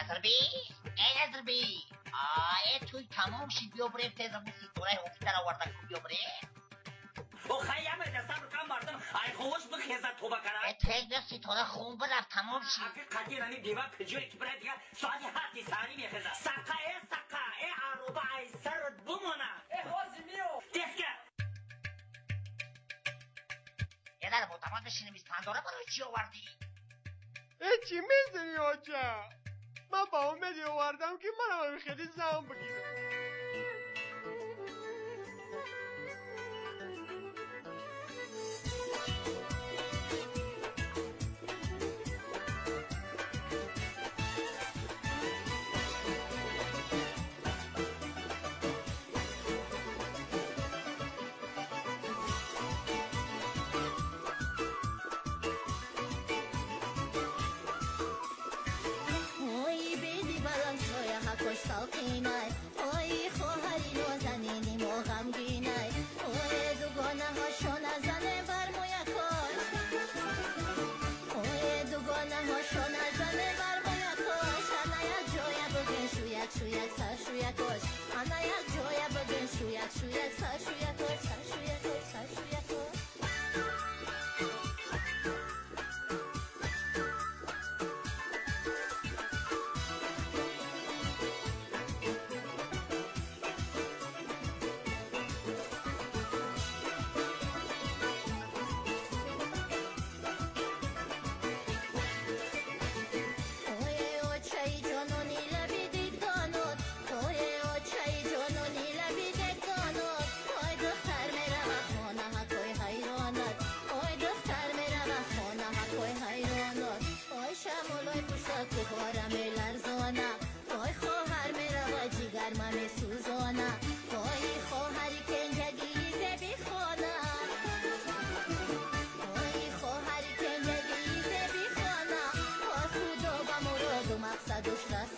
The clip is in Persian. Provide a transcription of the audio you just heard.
نظربی نظربی توی تمام شید بیا بریم تیز رو سیتورای هفته را وردن کن بیا بریم او خیام دستم کم مردم ای خوش بخیزه تو بکنه تیز سیتورا خون برفت تمام شید حقیقتی رانی دیوار پجوی که برای دیگه ساعتی حتی ساری میخیزه سقه ای عروبه ای سرد بمونه ای حوزی میو دسکه یه در معتمد بشینیم از پنداره برای چی آوردی؟ چی میزنی آجا؟ من با امیدی آوردم که منم هم خیلی زمان بگیرم. ساقینای اوی خواهری نازنینی و غمگینای اوی دوگانه هاشو نزنه بر مویا کش اوی دوگانه هاشو نزنه بر مویا کش انا یک جویا بگن شویک شویک سر شویک کش انا یک جویا بگن شویک شویک سر شویک کش سر شویک کش سر شویک کش مقصدش رسید